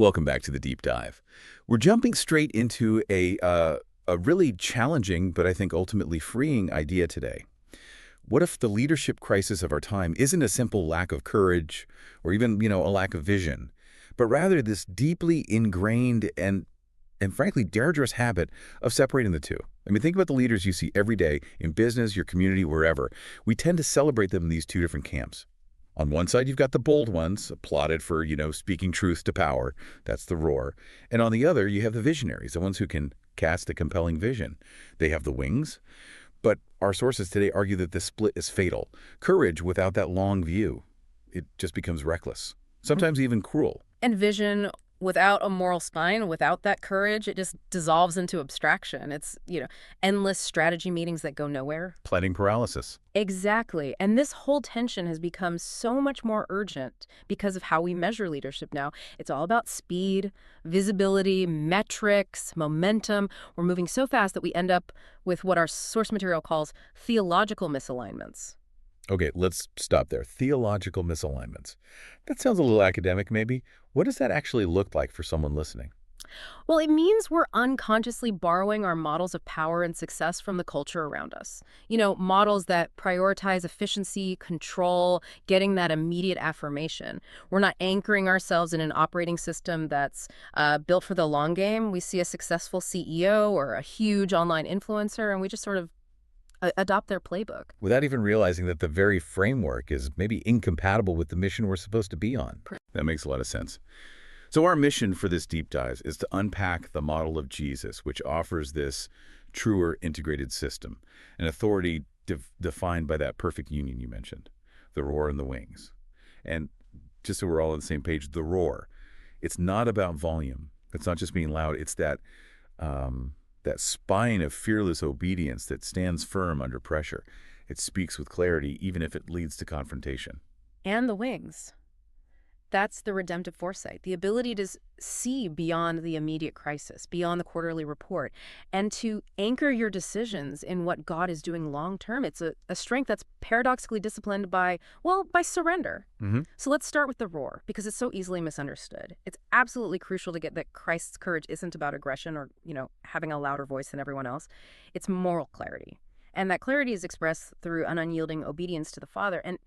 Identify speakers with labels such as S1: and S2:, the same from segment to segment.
S1: Welcome back to the deep dive. We're jumping straight into a really challenging, but I think ultimately freeing idea today. What if the leadership crisis of our time isn't a simple lack of courage or even, a lack of vision, but rather this deeply ingrained and frankly dangerous habit of separating the two? I mean, think about the leaders you see every day in business, your community, wherever. We tend to celebrate them in these two different camps. On one side, you've got the bold ones, applauded for, speaking truth to power. That's the roar. And on the other, you have the visionaries, the ones who can cast a compelling vision. They have the wings. But our sources today argue that this split is fatal. Courage without that long view, it just becomes reckless, sometimes even cruel.
S2: And vision without a moral spine, without that courage, it just dissolves into abstraction. It's, endless strategy meetings that go nowhere.
S1: Planning paralysis.
S2: Exactly. And this whole tension has become so much more urgent because of how we measure leadership now. It's all about speed, visibility, metrics, momentum. We're moving so fast that we end up with what our source material calls theological misalignments.
S1: Okay, let's stop there. Theological misalignments. That sounds a little academic, maybe. What does that actually look like for someone listening?
S2: Well, it means we're unconsciously borrowing our models of power and success from the culture around us. Models that prioritize efficiency, control, getting that immediate affirmation. We're not anchoring ourselves in an operating system that's built for the long game. We see a successful CEO or a huge online influencer, and we just sort of adopt their playbook.
S1: Without even realizing that the very framework is maybe incompatible with the mission we're supposed to be on. That makes a lot of sense. So our mission for this deep dive is to unpack the model of Jesus, which offers this truer integrated system, an authority defined by that perfect union you mentioned, the roar and the wings. And just so we're all on the same page, the roar, it's not about volume. It's not just being loud. It's that spine of fearless obedience that stands firm under pressure. It speaks with clarity, even if it leads to confrontation.
S2: And the wings. That's the redemptive foresight, the ability to see beyond the immediate crisis, beyond the quarterly report, and to anchor your decisions in what God is doing long term. It's a strength that's paradoxically disciplined by surrender. So let's start with the roar, because it's so easily misunderstood. It's absolutely crucial to get that Christ's courage isn't about aggression or, having a louder voice than everyone else. It's moral clarity. And that clarity is expressed through an unyielding obedience to the Father. And,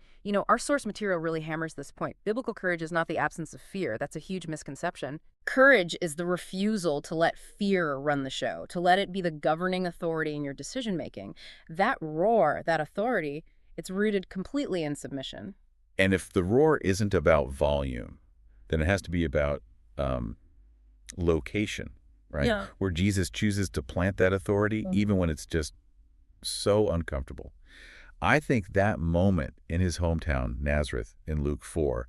S2: our source material really hammers this point. Biblical courage is not the absence of fear. That's a huge misconception. Courage is the refusal to let fear run the show, to let it be the governing authority in your decision-making. That roar, that authority, it's rooted completely in submission.
S1: And if the roar isn't about volume, then it has to be about location, right?
S2: Yeah.
S1: Where Jesus chooses to plant that authority, even when it's just so uncomfortable. I think that moment in his hometown, Nazareth, in Luke 4,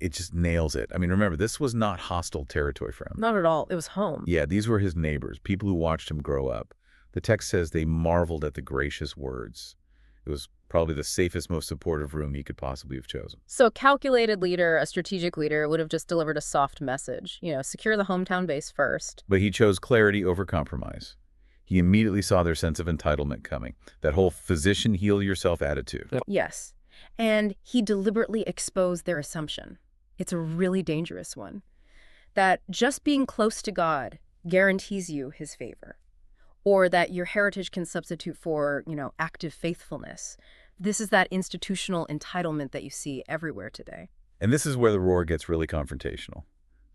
S1: it just nails it. I mean, remember, this was not hostile territory for him.
S2: Not at all. It was home.
S1: Yeah, these were his neighbors, people who watched him grow up. The text says they marveled at the gracious words. It was probably the safest, most supportive room he could possibly have chosen.
S2: So a calculated leader, a strategic leader, would have just delivered a soft message. Secure the hometown base first.
S1: But he chose clarity over compromise. He immediately saw their sense of entitlement coming, that whole physician heal yourself attitude.
S2: Yes. And he deliberately exposed their assumption. It's a really dangerous one. That just being close to God guarantees you his favor. Or that your heritage can substitute for, active faithfulness. This is that institutional entitlement that you see everywhere today.
S1: And this is where the roar gets really confrontational.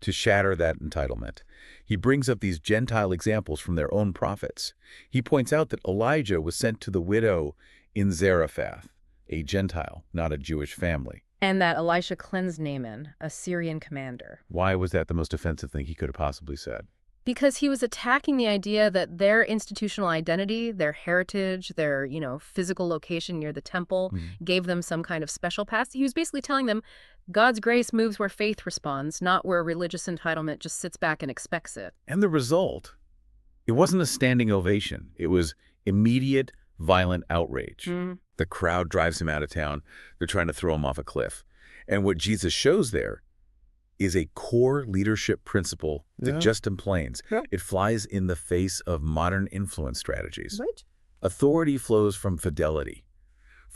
S1: To shatter that entitlement, he brings up these Gentile examples from their own prophets. He points out that Elijah was sent to the widow in Zarephath, a Gentile, not a Jewish family.
S2: And that Elisha cleansed Naaman, a Syrian commander.
S1: Why was that the most offensive thing he could have possibly said?
S2: Because he was attacking the idea that their institutional identity, their heritage, their, physical location near the temple gave them some kind of special pass. He was basically telling them God's grace moves where faith responds, not where religious entitlement just sits back and expects it.
S1: And the result, it wasn't a standing ovation. It was immediate, violent outrage. The crowd drives him out of town. They're trying to throw him off a cliff. And what Jesus shows there is a core leadership principle that just implanes. It flies in the face of modern influence strategies.
S2: Right.
S1: Authority flows from fidelity,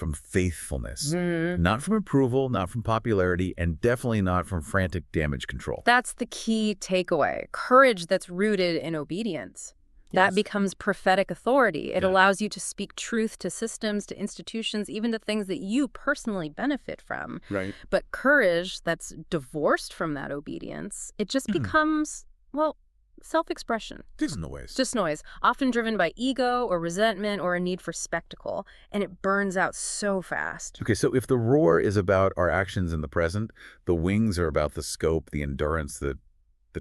S1: from faithfulness.
S2: Mhm.
S1: Not from approval, not from popularity, and definitely not from frantic damage control.
S2: That's the key takeaway. Courage that's rooted in obedience. That
S1: Yes.
S2: becomes prophetic authority. It
S1: Yeah.
S2: allows you to speak truth to systems, to institutions, even to things that you personally benefit from.
S1: Right.
S2: But courage that's divorced from that obedience, it just becomes, well, self-expression.
S1: Just noise.
S2: Just noise, often driven by ego or resentment or a need for spectacle, and it burns out so fast.
S1: Okay, so if the roar is about our actions in the present, the wings are about the scope, the endurance, the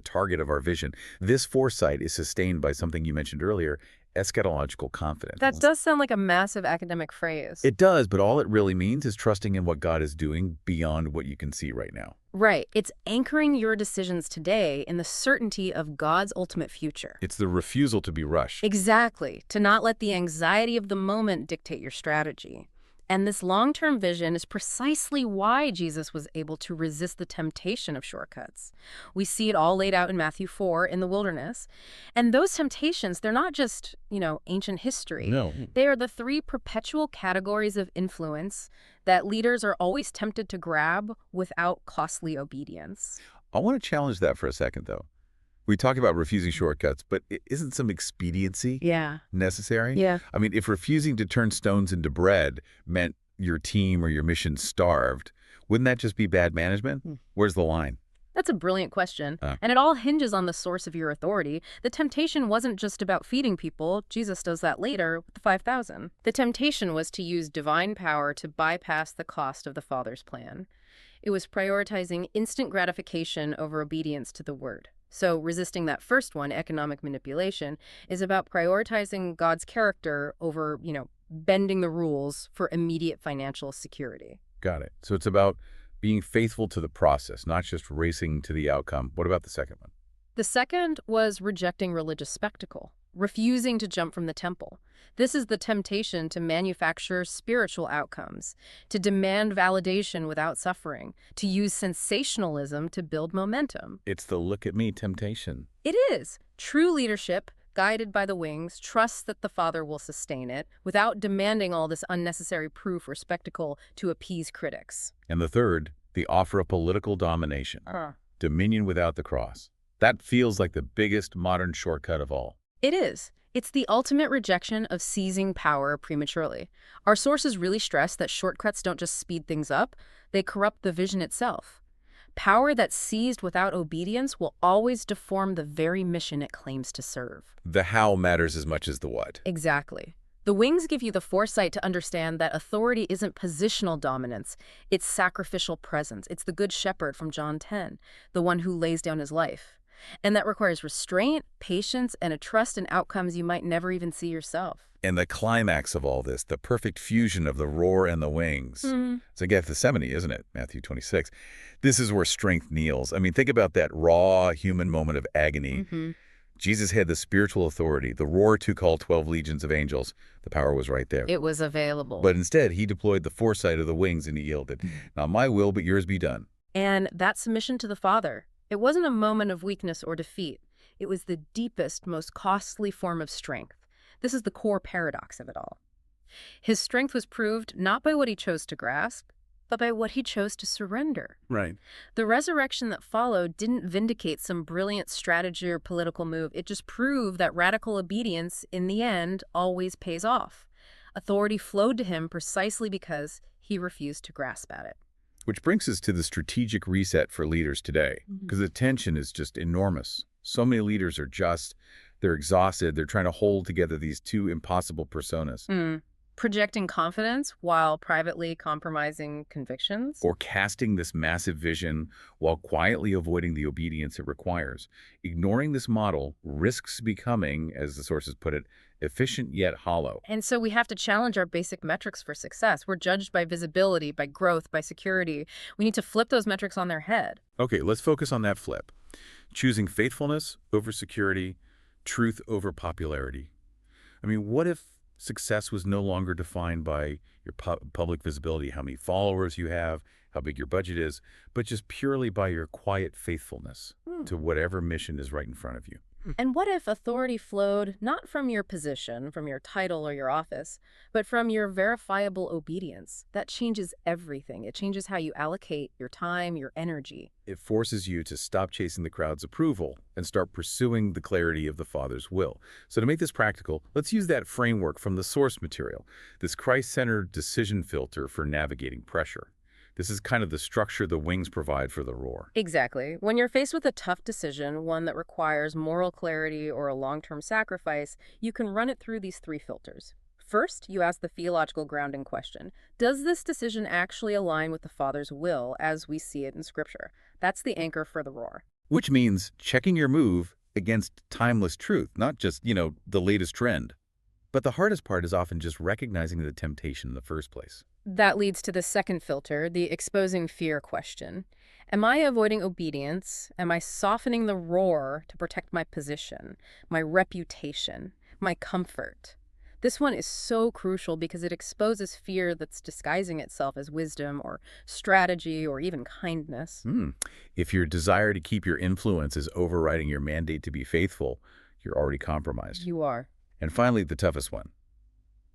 S1: target of our vision. This foresight is sustained by something you mentioned earlier, eschatological confidence.
S2: That does sound like a massive academic phrase.
S1: It does, but all it really means is trusting in what God is doing beyond what you can see right now.
S2: Right. It's anchoring your decisions today in the certainty of God's ultimate future.
S1: It's the refusal to be rushed.
S2: Exactly. To not let the anxiety of the moment dictate your strategy. And this long-term vision is precisely why Jesus was able to resist the temptation of shortcuts. We see it all laid out in Matthew 4 in the wilderness. And those temptations, they're not just, ancient history.
S1: No.
S2: They are the three perpetual categories of influence that leaders are always tempted to grab without costly obedience.
S1: I want to challenge that for a second, though. We talk about refusing shortcuts, but isn't some expediency
S2: Yeah.
S1: necessary?
S2: Yeah.
S1: I mean, if refusing to turn stones into bread meant your team or your mission starved, wouldn't that just be bad management? Where's the line?
S2: That's a brilliant question. And it all hinges on the source of your authority. The temptation wasn't just about feeding people. Jesus does that later with the 5,000. The temptation was to use divine power to bypass the cost of the Father's plan. It was prioritizing instant gratification over obedience to the word. So resisting that first one, economic manipulation, is about prioritizing God's character over, bending the rules for immediate financial security.
S1: Got it. So it's about being faithful to the process, not just racing to the outcome. What about the second one?
S2: The second was rejecting religious spectacle, refusing to jump from the temple. This is the temptation to manufacture spiritual outcomes, to demand validation without suffering, to use sensationalism to build momentum.
S1: It's the look at me temptation.
S2: It is. True leadership, guided by the wings, trusts that the Father will sustain it without demanding all this unnecessary proof or spectacle to appease critics.
S1: And the third, the offer of political domination, dominion without the cross. That feels like the biggest modern shortcut of all.
S2: It is. It's the ultimate rejection of seizing power prematurely. Our sources really stress that shortcuts don't just speed things up, they corrupt the vision itself. Power that's seized without obedience will always deform the very mission it claims to serve.
S1: The how matters as much as the what.
S2: Exactly. The wings give you the foresight to understand that authority isn't positional dominance, it's sacrificial presence. It's the good shepherd from John 10, the one who lays down his life. And that requires restraint, patience, and a trust in outcomes you might never even see yourself.
S1: And the climax of all this, the perfect fusion of the roar and the wings. It's like Gethsemane, isn't it? Matthew 26. This is where strength kneels. I mean, think about that raw human moment of agony. Jesus had the spiritual authority, the roar to call 12 legions of angels. The power was right there.
S2: It was available.
S1: But instead, he deployed the foresight of the wings and he yielded. Not my will, but yours be done.
S2: And that submission to the Father, it wasn't a moment of weakness or defeat. It was the deepest, most costly form of strength. This is the core paradox of it all. His strength was proved not by what he chose to grasp, but by what he chose to surrender.
S1: Right.
S2: The resurrection that followed didn't vindicate some brilliant strategy or political move. It just proved that radical obedience, in the end, always pays off. Authority flowed to him precisely because he refused to grasp at it.
S1: Which brings us to the strategic reset for leaders today, because the tension is just enormous. So many leaders are they're exhausted, they're trying to hold together these two impossible personas.
S2: Projecting confidence while privately compromising convictions.
S1: Or casting this massive vision while quietly avoiding the obedience it requires. Ignoring this model risks becoming, as the sources put it, efficient yet hollow.
S2: And so we have to challenge our basic metrics for success. We're judged by visibility, by growth, by security. We need to flip those metrics on their head.
S1: Okay, let's focus on that flip. Choosing faithfulness over security, truth over popularity. I mean, what if success was no longer defined by your public visibility, how many followers you have, how big your budget is, but just purely by your quiet faithfulness to whatever mission is right in front of you?
S2: And what if authority flowed not from your position, from your title or your office, but from your verifiable obedience? That changes everything. It changes how you allocate your time, your energy.
S1: It forces you to stop chasing the crowd's approval and start pursuing the clarity of the Father's will. So to make this practical, let's use that framework from the source material, this Christ-centered decision filter for navigating pressure. This is kind of the structure the wings provide for the roar.
S2: Exactly. When you're faced with a tough decision, one that requires moral clarity or a long-term sacrifice, you can run it through these three filters. First, you ask the theological grounding question. Does this decision actually align with the Father's will as we see it in Scripture? That's the anchor for the roar.
S1: Which means checking your move against timeless truth, not just, the latest trend. But the hardest part is often just recognizing the temptation in the first place.
S2: That leads to the second filter, the exposing fear question. Am I avoiding obedience? Am I softening the roar to protect my position, my reputation, my comfort? This one is so crucial because it exposes fear that's disguising itself as wisdom or strategy or even kindness.
S1: Hmm. If your desire to keep your influence is overriding your mandate to be faithful, you're already compromised.
S2: You are.
S1: And finally, the toughest one,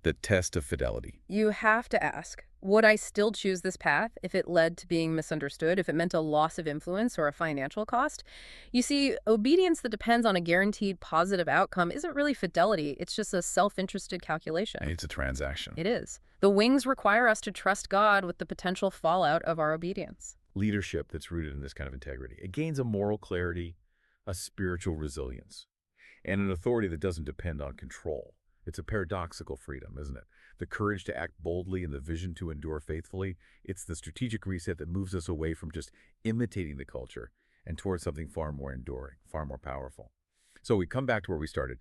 S1: the test of fidelity.
S2: You have to ask, would I still choose this path if it led to being misunderstood, if it meant a loss of influence or a financial cost? You see, obedience that depends on a guaranteed positive outcome isn't really fidelity. It's just a self-interested calculation.
S1: It's a transaction.
S2: It is. The wings require us to trust God with the potential fallout of our obedience.
S1: Leadership that's rooted in this kind of integrity. It gains a moral clarity, a spiritual resilience, and an authority that doesn't depend on control. It's a paradoxical freedom, isn't it? The courage to act boldly and the vision to endure faithfully. It's the strategic reset that moves us away from just imitating the culture and towards something far more enduring, far more powerful. So we come back to where we started.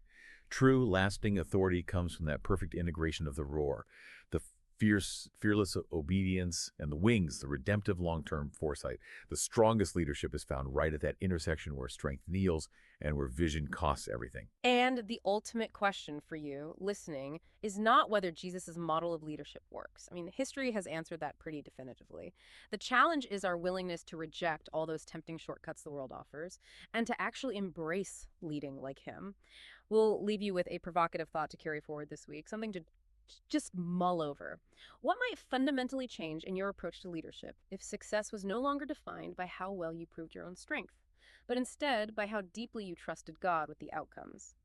S1: True, lasting authority comes from that perfect integration of the roar, the fearless obedience, and the wings, the redemptive long-term foresight. The strongest leadership is found right at that intersection where strength kneels and where vision costs everything.
S2: And the ultimate question for you, listening, is not whether Jesus' model of leadership works. I mean, history has answered that pretty definitively. The challenge is our willingness to reject all those tempting shortcuts the world offers and to actually embrace leading like him. We'll leave you with a provocative thought to carry forward this week, something to just mull over. What might fundamentally change in your approach to leadership if success was no longer defined by how well you proved your own strength, but instead by how deeply you trusted God with the outcomes?